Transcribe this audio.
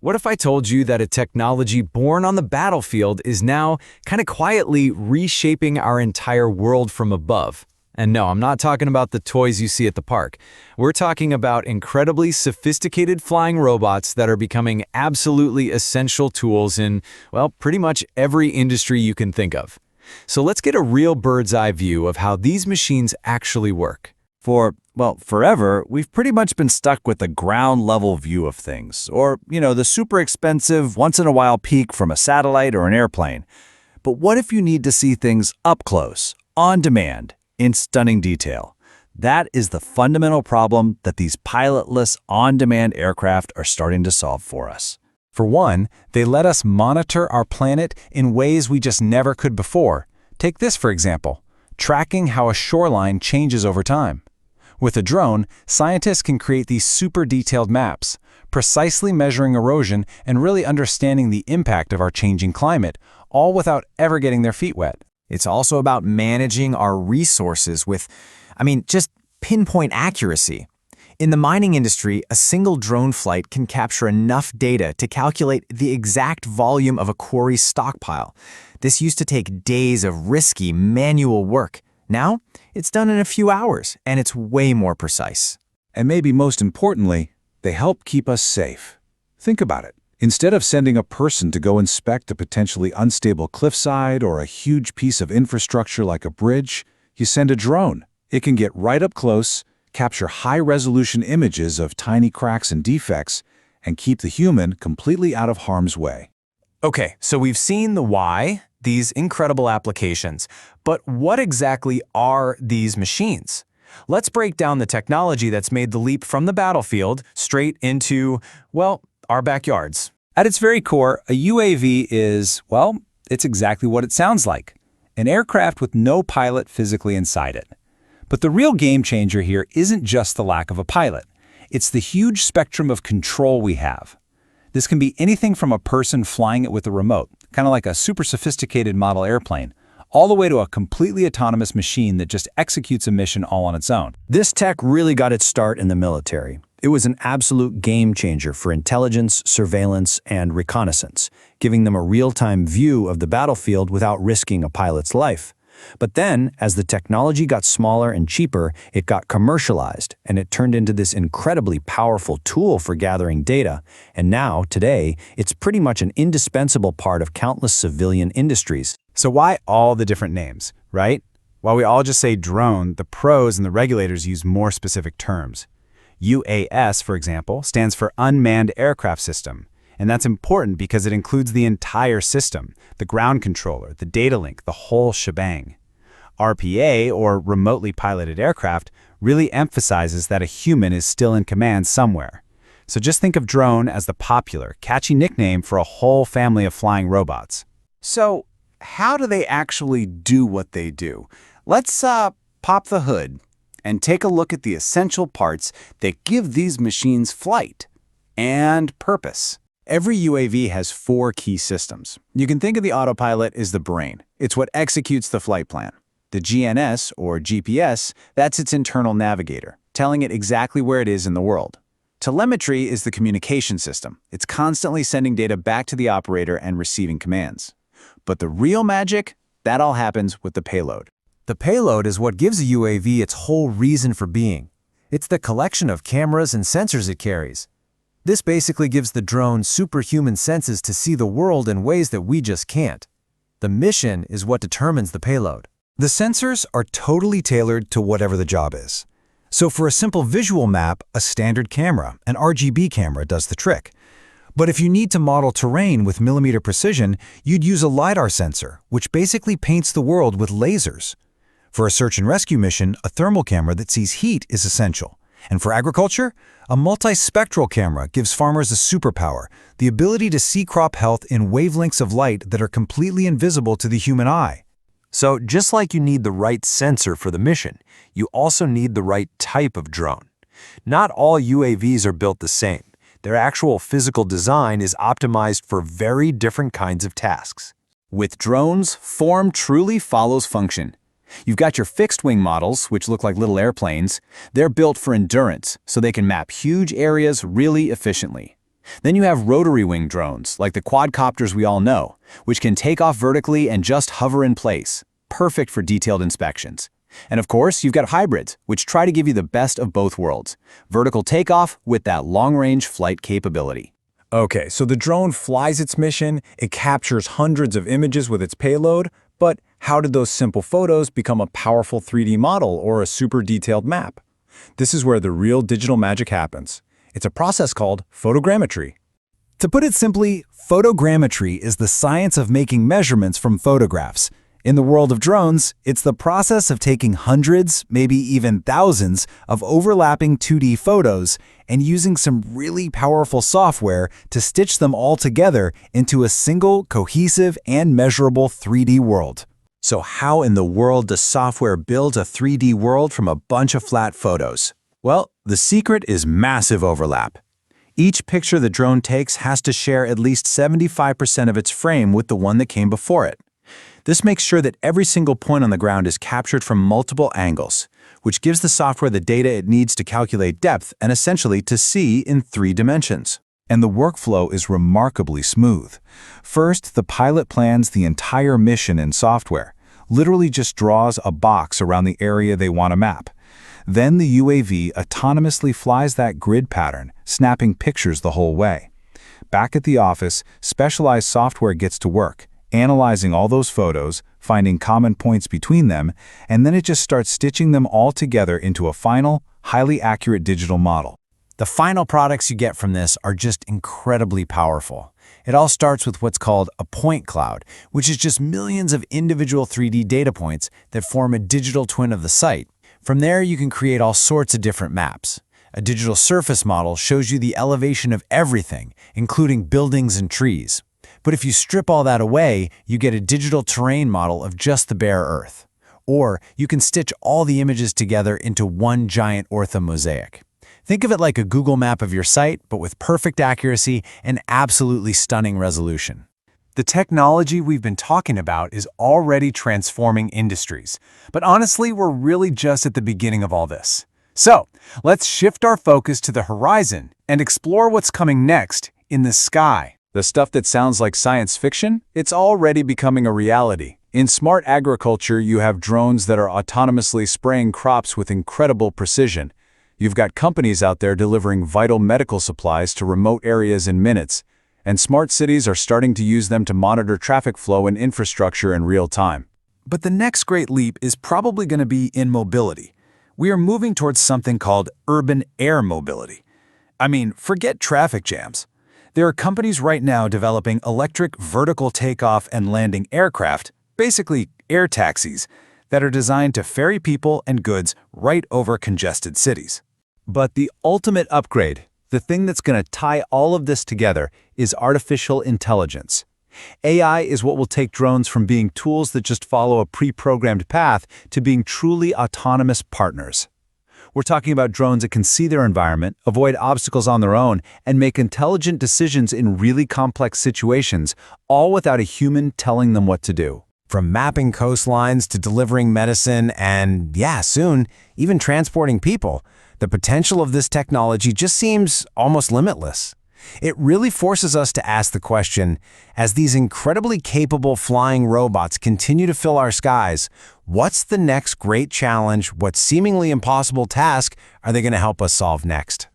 What if I told you that a technology born on the battlefield is now kind of quietly reshaping our entire world from above? And no, I'm not talking about the toys you see at the park. We're talking about incredibly sophisticated flying robots that are becoming absolutely essential tools in, well, pretty much every industry you can think of. So let's get a real bird's eye view of how these machines actually work. Forever, we've pretty much been stuck with the ground-level view of things, or, the super expensive, once-in-a-while peek from a satellite or an airplane. But what if you need to see things up close, on demand, in stunning detail? That is the fundamental problem that these pilotless, on-demand aircraft are starting to solve for us. For one, they let us monitor our planet in ways we just never could before. Take this, for example, tracking how a shoreline changes over time. With a drone, scientists can create these super detailed maps, precisely measuring erosion and really understanding the impact of our changing climate, all without ever getting their feet wet. It's also about managing our resources with, just pinpoint accuracy. In the mining industry, a single drone flight can capture enough data to calculate the exact volume of a quarry's stockpile. This used to take days of risky manual work. Now, it's done in a few hours, and it's way more precise. And maybe most importantly, they help keep us safe. Think about it. Instead of sending a person to go inspect a potentially unstable cliffside or a huge piece of infrastructure like a bridge, you send a drone. It can get right up close, capture high-resolution images of tiny cracks and defects, and keep the human completely out of harm's way. Okay, so we've seen the why, these incredible applications, but what exactly are these machines? Let's break down the technology that's made the leap from the battlefield straight into, our backyards. At its very core, a UAV is, it's exactly what it sounds like, an aircraft with no pilot physically inside it. But the real game changer here isn't just the lack of a pilot. It's the huge spectrum of control we have. This can be anything from a person flying it with a remote, kind of like a super sophisticated model airplane, all the way to a completely autonomous machine that just executes a mission all on its own. This tech really got its start in the military. It was an absolute game changer for intelligence, surveillance, and reconnaissance, giving them a real-time view of the battlefield without risking a pilot's life. But then, as the technology got smaller and cheaper, it got commercialized, and it turned into this incredibly powerful tool for gathering data. And now, today, it's pretty much an indispensable part of countless civilian industries. So why all the different names, right? While we all just say drone, the pros and the regulators use more specific terms. UAS, for example, stands for Unmanned Aircraft System. And that's important because it includes the entire system, the ground controller, the data link, the whole shebang. RPA, or Remotely Piloted Aircraft, really emphasizes that a human is still in command somewhere. So just think of drone as the popular, catchy nickname for a whole family of flying robots. So, how do they actually do what they do? Let's pop the hood and take a look at the essential parts that give these machines flight and purpose. Every UAV has 4 key systems. You can think of the autopilot as the brain. It's what executes the flight plan. The GNS, or GPS, that's its internal navigator, telling it exactly where it is in the world. Telemetry is the communication system. It's constantly sending data back to the operator and receiving commands. But the real magic, that all happens with the payload. The payload is what gives a UAV its whole reason for being. It's the collection of cameras and sensors it carries. This basically gives the drone superhuman senses to see the world in ways that we just can't. The mission is what determines the payload. The sensors are totally tailored to whatever the job is. So for a simple visual map, a standard camera, an RGB camera, does the trick. But if you need to model terrain with millimeter precision, you'd use a LiDAR sensor, which basically paints the world with lasers. For a search and rescue mission, a thermal camera that sees heat is essential. And for agriculture, a multispectral camera gives farmers a superpower, the ability to see crop health in wavelengths of light that are completely invisible to the human eye. So just like you need the right sensor for the mission, you also need the right type of drone. Not all UAVs are built the same. Their actual physical design is optimized for very different kinds of tasks. With drones, form truly follows function. You've got your fixed-wing models, which look like little airplanes. They're built for endurance, so they can map huge areas really efficiently. Then you have rotary wing drones, like the quadcopters we all know, which can take off vertically and just hover in place, perfect for detailed inspections. And of course, you've got hybrids, which try to give you the best of both worlds, vertical takeoff with that long-range flight capability. Okay, so the drone flies its mission, it captures hundreds of images with its payload, but how did those simple photos become a powerful 3D model or a super detailed map? This is where the real digital magic happens. It's a process called photogrammetry. To put it simply, photogrammetry is the science of making measurements from photographs. In the world of drones, it's the process of taking hundreds, maybe even thousands, of overlapping 2D photos and using some really powerful software to stitch them all together into a single, cohesive, and measurable 3D world. So how in the world does software build a 3D world from a bunch of flat photos? Well, the secret is massive overlap. Each picture the drone takes has to share at least 75% of its frame with the one that came before it. This makes sure that every single point on the ground is captured from multiple angles, which gives the software the data it needs to calculate depth and essentially to see in 3 dimensions. And the workflow is remarkably smooth. First, the pilot plans the entire mission in software, literally just draws a box around the area they want to map. Then the UAV autonomously flies that grid pattern, snapping pictures the whole way. Back at the office, specialized software gets to work, analyzing all those photos, finding common points between them, and then it just starts stitching them all together into a final, highly accurate digital model. The final products you get from this are just incredibly powerful. It all starts with what's called a point cloud, which is just millions of individual 3D data points that form a digital twin of the site. From there, you can create all sorts of different maps. A digital surface model shows you the elevation of everything, including buildings and trees. But if you strip all that away, you get a digital terrain model of just the bare earth. Or you can stitch all the images together into one giant orthomosaic. Think of it like a Google map of your site, but with perfect accuracy and absolutely stunning resolution. The technology we've been talking about is already transforming industries. But honestly, we're really just at the beginning of all this. So, let's shift our focus to the horizon and explore what's coming next in the sky. The stuff that sounds like science fiction, it's already becoming a reality. In smart agriculture, you have drones that are autonomously spraying crops with incredible precision. You've got companies out there delivering vital medical supplies to remote areas in minutes. And smart cities are starting to use them to monitor traffic flow and infrastructure in real time. But the next great leap is probably going to be in mobility. We are moving towards something called urban air mobility. I mean, forget traffic jams. There are companies right now developing electric vertical takeoff and landing aircraft, basically air taxis, that are designed to ferry people and goods right over congested cities. But the ultimate upgrade, the thing that's going to tie all of this together, is artificial intelligence. AI is what will take drones from being tools that just follow a pre-programmed path to being truly autonomous partners. We're talking about drones that can see their environment, avoid obstacles on their own, and make intelligent decisions in really complex situations, all without a human telling them what to do. From mapping coastlines to delivering medicine and, yeah, soon, even transporting people, the potential of this technology just seems almost limitless. It really forces us to ask the question, as these incredibly capable flying robots continue to fill our skies, what's the next great challenge, what seemingly impossible task are they going to help us solve next?